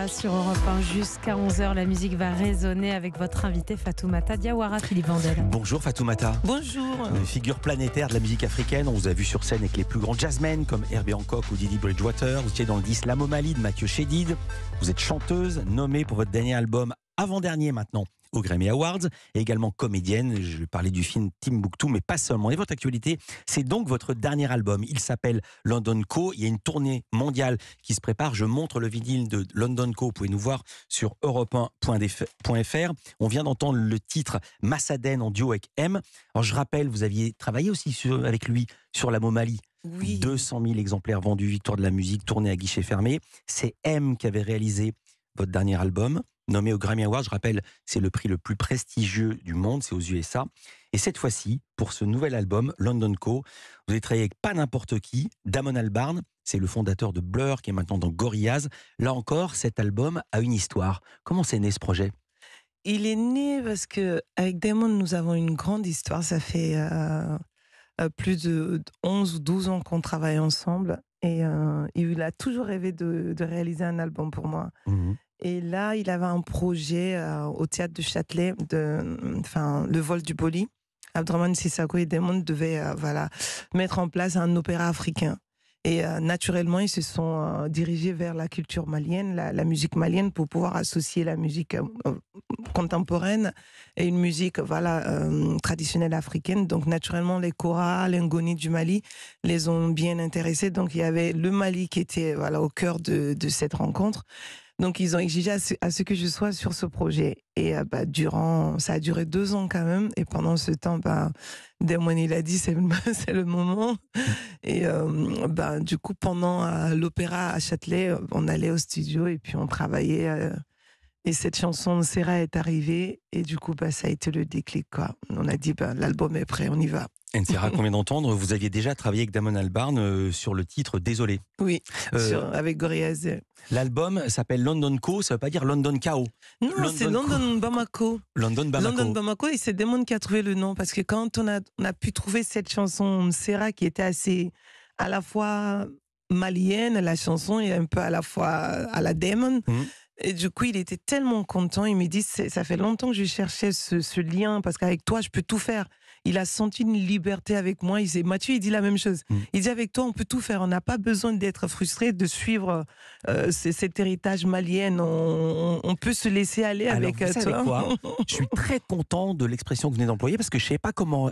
Sur Europe 1 jusqu'à 11h, la musique va résonner avec votre invité Fatoumata Diawara, Philippe Vandel. Bonjour Fatoumata. Bonjour. Une figure planétaire de la musique africaine. On vous a vu sur scène avec les plus grands jazzmen comme Herbie Hancock ou Didi Bridgewater. Vous étiez dans le 10 La Momali de Mathieu Chédid. Vous êtes chanteuse, nommée pour votre dernier album, avant-dernier maintenant, aux Grammy Awards, et également comédienne. Je vais parler du film Timbuktu, mais pas seulement. Et votre actualité, c'est donc votre dernier album. Il s'appelle London Co. Il y a une tournée mondiale qui se prépare. Je montre le vinyle de London Co. Vous pouvez nous voir sur europe1.fr. On vient d'entendre le titre Massaden en duo avec M. Alors je rappelle, vous aviez travaillé aussi avec lui sur La Momali. Oui. 200 000 exemplaires vendus, victoire de la musique, tournée à guichet fermé. C'est M qui avait réalisé votre dernier album, nommé aux Grammy Awards. Je rappelle, c'est le prix le plus prestigieux du monde, c'est aux USA. Et cette fois-ci, pour ce nouvel album, London Co., vous avez travaillé avec pas n'importe qui, Damon Albarn, c'est le fondateur de Blur, qui est maintenant dans Gorillaz. Là encore, cet album a une histoire. Comment c'est né ce projet ? Il est né parce que avec Damon, nous avons une grande histoire. Ça fait plus de 11 ou 12 ans qu'on travaille ensemble. Et il a toujours rêvé de réaliser un album pour moi. Et là, il avait un projet au théâtre de Châtelet, le vol du Boli. Abdraman Sissako et Damon devaient mettre en place un opéra africain. Et naturellement, ils se sont dirigés vers la culture malienne, la musique malienne, pour pouvoir associer la musique contemporaine et une musique traditionnelle africaine. Donc naturellement, les Kora, les Ngoni du Mali les ont bien intéressés. Donc il y avait le Mali qui était au cœur de cette rencontre. Donc ils ont exigé à ce que je sois sur ce projet. Et ça a duré 2 ans quand même. Et pendant ce temps, Damon il a dit c'est le moment. Et du coup, pendant l'opéra à Châtelet, on allait au studio et puis on travaillait. Et cette chanson Serra est arrivée. Et du coup, ça a été le déclic, quoi. On a dit l'album est prêt, on y va. Nsera, qu'on vient d'entendre, vous aviez déjà travaillé avec Damon Albarn sur le titre Désolé. Oui, avec Gorillaz. L'album s'appelle London Co, ça ne veut pas dire London Ko. Non, c'est London Bamako. London Bamako, et c'est Damon qui a trouvé le nom, parce que quand on a pu trouver cette chanson Serra qui était assez à la fois malienne, la chanson, et un peu à la fois à la Damon. Et du coup, il était tellement content. Il me dit, ça fait longtemps que je cherchais ce lien, parce qu'avec toi, je peux tout faire. Il a senti une liberté avec moi. Mathieu, il dit la même chose. Il dit, avec toi, on peut tout faire. On n'a pas besoin d'être frustré, de suivre cet héritage malien. On peut se laisser aller. Alors, avec vous savez toi. Quoi je suis très content de l'expression que vous venez d'employer, parce que je ne sais pas comment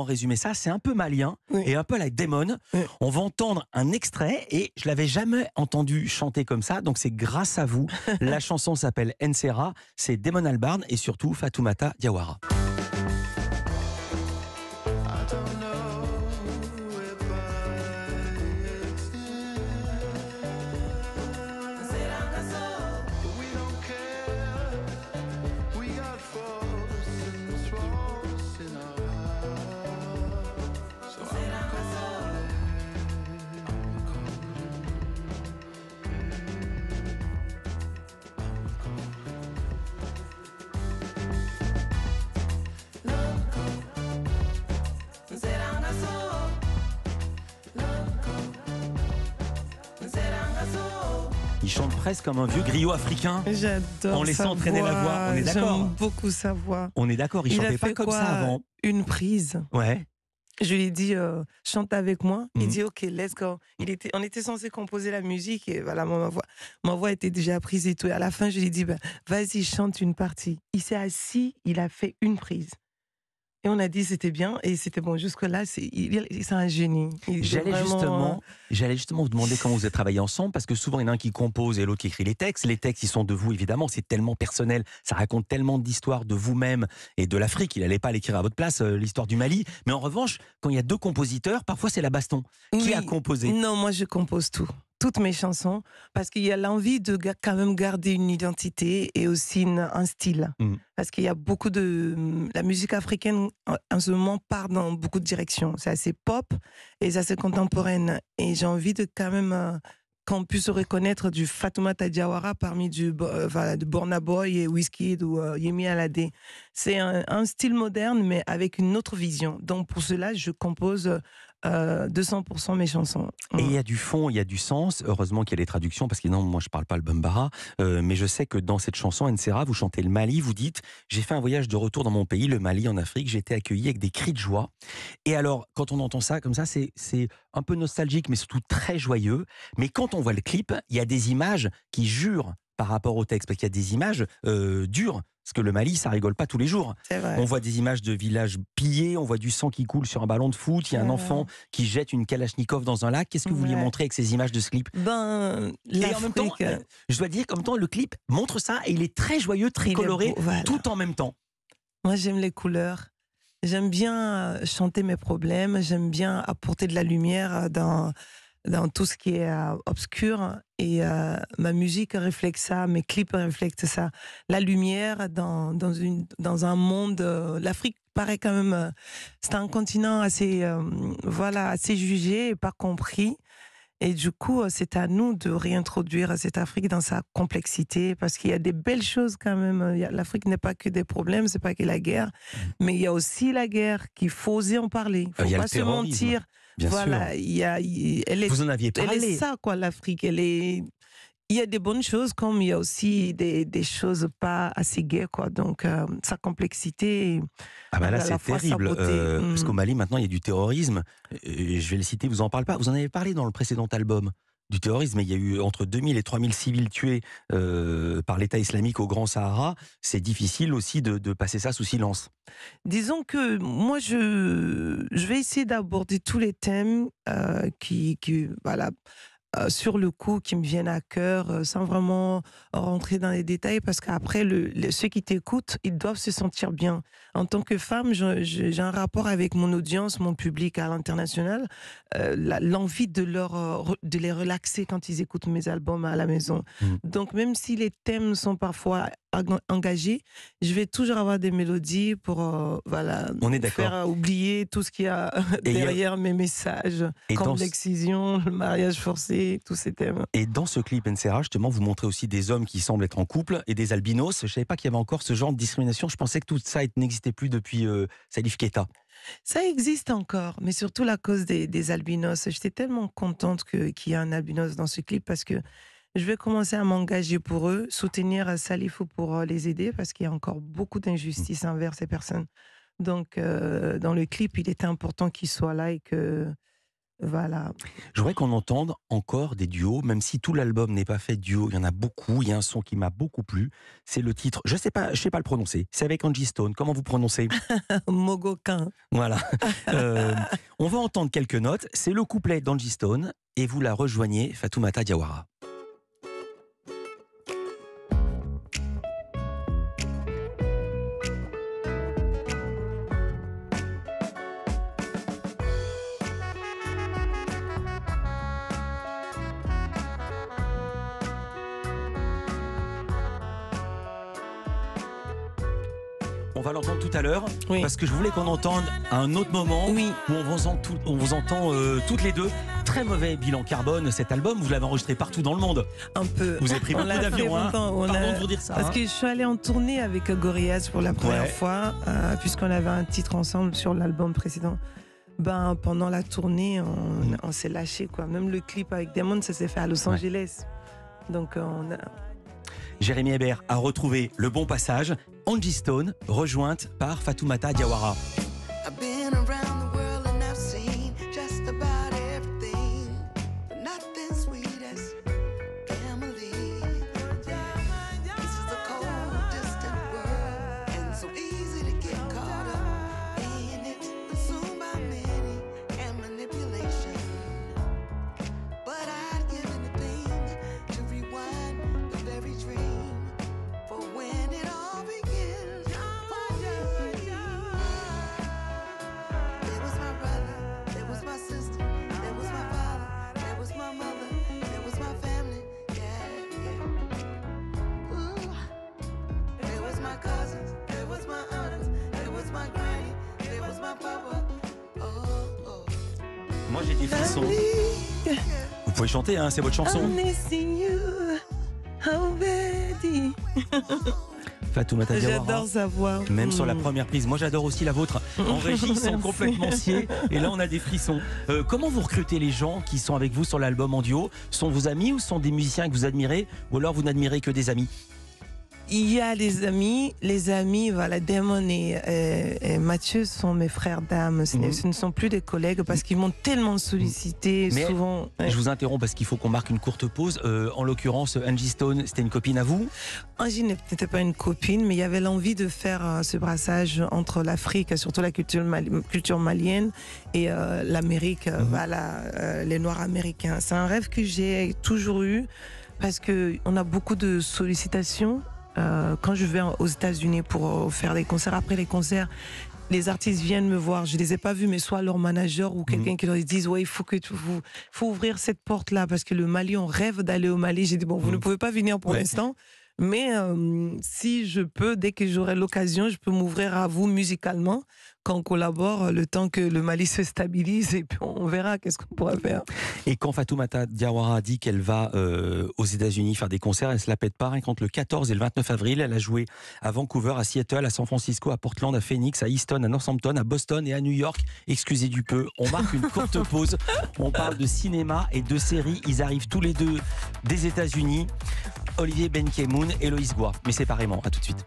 résumer ça. C'est un peu malien, Oui. et un peu like Damon. Oui. On va entendre un extrait, et je ne l'avais jamais entendu chanter comme ça. Donc c'est grâce à vous. La chanson s'appelle Nsera. C'est Damon Albarn et surtout Fatoumata Diawara. Il chante presque comme un vieux griot africain. J'adore. En laissant entraîner la voix. On est d'accord. J'aime beaucoup sa voix. On est d'accord, il chantait pas comme ça avant. Une prise. Ouais. Je lui ai dit, chante avec moi. Il dit, OK, let's go. On était censé composer la musique et voilà, ma voix était déjà prise et tout. Et à la fin, je lui ai dit, vas-y, chante une partie. Il s'est assis, il a fait une prise. Et on a dit c'était bien et c'était bon. Jusque-là, c'est un génie. J'allais justement vous demander comment vous avez travaillé ensemble, parce que souvent il y en a un qui compose et l'autre qui écrit les textes. Les textes, ils sont de vous, évidemment. C'est tellement personnel. Ça raconte tellement d'histoires de vous-même et de l'Afrique. Il n'allait pas l'écrire à votre place, l'histoire du Mali. Mais en revanche, quand il y a 2 compositeurs, parfois c'est la baston. Qui a composé ? Non, moi je compose tout. Toutes mes chansons, parce qu'il y a l'envie de quand même garder une identité et aussi un style. Parce qu'il y a beaucoup la musique africaine en ce moment part dans beaucoup de directions. C'est assez pop et c'est assez contemporaine. Et j'ai envie de quand même qu'on puisse reconnaître du Fatoumata Diawara parmi de Burna Boy et Wizkid ou Yemi Alade. C'est un style moderne, mais avec une autre vision. Donc pour cela, je compose 200% mes chansons. Et il y a du fond, il y a du sens. Heureusement qu'il y a les traductions, parce que non, moi je parle pas le Bambara. Mais je sais que dans cette chanson, Nsera, vous chantez le Mali, vous dites « J'ai fait un voyage de retour dans mon pays, le Mali en Afrique, j'ai été accueilli avec des cris de joie. » Et alors, quand on entend ça comme ça, c'est un peu nostalgique, mais surtout très joyeux. Mais quand on voit le clip, il y a des images qui jurent par rapport au texte, parce qu'il y a des images dures. Parce que le Mali, ça rigole pas tous les jours. C'est vrai. On voit des images de villages pillés, on voit du sang qui coule sur un ballon de foot, il y a un enfant qui jette une kalachnikov dans un lac. Qu'est-ce que vous vouliez montrer avec ces images de ce clip? Et en même temps, je dois dire qu'en même temps, le clip montre ça et il est très joyeux, très coloré, tout en même temps. Moi, j'aime les couleurs. J'aime bien chanter mes problèmes. J'aime bien apporter de la lumière dans tout ce qui est obscur. Et ma musique reflète ça, mes clips reflètent ça. La lumière dans un monde... L'Afrique paraît quand même... c'est un continent assez jugé et pas compris. Et du coup, c'est à nous de réintroduire cette Afrique dans sa complexité, parce qu'il y a des belles choses quand même. L'Afrique n'est pas que des problèmes, c'est pas que la guerre, mais il y a aussi la guerre qu'il faut oser en parler. Il faut pas se mentir. Bien sûr. Vous en aviez parlé. Elle est ça, quoi, l'Afrique. Il y a des bonnes choses, comme il y a aussi des choses pas assez gaies, quoi. Donc, sa complexité. Ah ben là, c'est terrible. Parce qu'au Mali, maintenant, il y a du terrorisme. Et je vais le citer, vous en parlez pas. Vous en avez parlé dans le précédent album du terrorisme. Il y a eu entre 2000 et 3000 civils tués par l'État islamique au Grand Sahara. C'est difficile aussi de passer ça sous silence. Disons que moi, je vais essayer d'aborder tous les thèmes sur le coup, qui me viennent à cœur, sans vraiment rentrer dans les détails, parce qu'après, ceux qui t'écoutent, ils doivent se sentir bien. En tant que femme, j'ai un rapport avec mon audience, mon public à l'international, l'envie de les relaxer quand ils écoutent mes albums à la maison. Donc, même si les thèmes sont parfois engagés, je vais toujours avoir des mélodies pour On est faire oublier tout ce qu'il y a derrière mes messages, comme l'excision, le mariage forcé, tous ces thèmes. Et dans ce clip Nsera, justement, vous montrez aussi des hommes qui semblent être en couple et des albinos. Je ne savais pas qu'il y avait encore ce genre de discrimination. Je pensais que tout ça n'existait plus depuis Salif Keita. Ça existe encore, mais surtout la cause des albinos. J'étais tellement contente qu'il y ait un albinos dans ce clip, parce que je vais commencer à m'engager pour eux, soutenir Salifou pour les aider, parce qu'il y a encore beaucoup d'injustices envers ces personnes. Donc, dans le clip, il était important qu'il soit là et que... Voilà. Je voudrais qu'on entende encore des duos, même si tout l'album n'est pas fait de duo. Il y en a beaucoup. Il y a un son qui m'a beaucoup plu. C'est le titre. Je sais pas le prononcer. C'est avec Angie Stone. Comment vous prononcez? Mogoquin. Voilà. On va entendre quelques notes. C'est le couplet d'Angie Stone et vous la rejoignez, Fatoumata Diawara. On va l'entendre tout à l'heure, parce que je voulais qu'on entende à un autre moment où on vous entend toutes les deux. Très mauvais bilan carbone, cet album, vous l'avez enregistré partout dans le monde. Un peu. Vous avez pris beaucoup d'avions, hein. Pardon de vous dire ça. Parce que je suis allée en tournée avec Gorillaz pour la première fois, puisqu'on avait un titre ensemble sur l'album précédent. Pendant la tournée, on s'est lâché, quoi. Même le clip avec Damon, ça s'est fait à Los Angeles. Donc Jérémy Hébert a retrouvé le bon passage. Angie Stone, rejointe par Fatoumata Diawara. Moi j'ai des frissons. Vous pouvez chanter, hein, c'est votre chanson. Fatoumata Diawara. J'adore savoir. Même sur la première prise. Moi, j'adore aussi la vôtre. En régie, ils sont complètement sciés. Et là, on a des frissons. Comment vous recrutez les gens qui sont avec vous sur l'album en duo? Sont vos amis ou sont des musiciens que vous admirez? Ou alors vous n'admirez que des amis? Il y a les amis, voilà, Damon et Mathieu sont mes frères d'âme. Ce ne sont plus des collègues parce qu'ils m'ont tellement sollicité. Mais souvent. Je vous interromps parce qu'il faut qu'on marque une courte pause. En l'occurrence, Angie Stone, c'était une copine à vous? Angie n'était pas une copine, mais il y avait l'envie de faire ce brassage entre l'Afrique, surtout la culture malienne, et l'Amérique, voilà, les Noirs américains. C'est un rêve que j'ai toujours eu parce qu'on a beaucoup de sollicitations. Quand je vais aux États-Unis pour faire des concerts, après les concerts, les artistes viennent me voir. Je les ai pas vus, mais soit leur manager ou quelqu'un qui leur dise ouais, il faut ouvrir cette porte là parce que le Mali, on rêve d'aller au Mali. J'ai dit bon, vous ne pouvez pas venir pour l'instant. Mais si je peux, dès que j'aurai l'occasion, je peux m'ouvrir à vous musicalement, quand on collabore, le temps que le Mali se stabilise, et puis on verra qu'est-ce qu'on pourra faire. Et quand Fatoumata Diawara dit qu'elle va aux États-Unis faire des concerts, elle se la pète pas. Hein, quand le 14 et le 29 avril, elle a joué à Vancouver, à Seattle, à San Francisco, à Portland, à Phoenix, à Easton, à Northampton, à Boston et à New York. Excusez du peu, on marque une courte pause. On parle de cinéma et de séries. Ils arrivent tous les deux des États-Unis. Olivier Benkemoun et Loïs Goua, mais séparément. À tout de suite.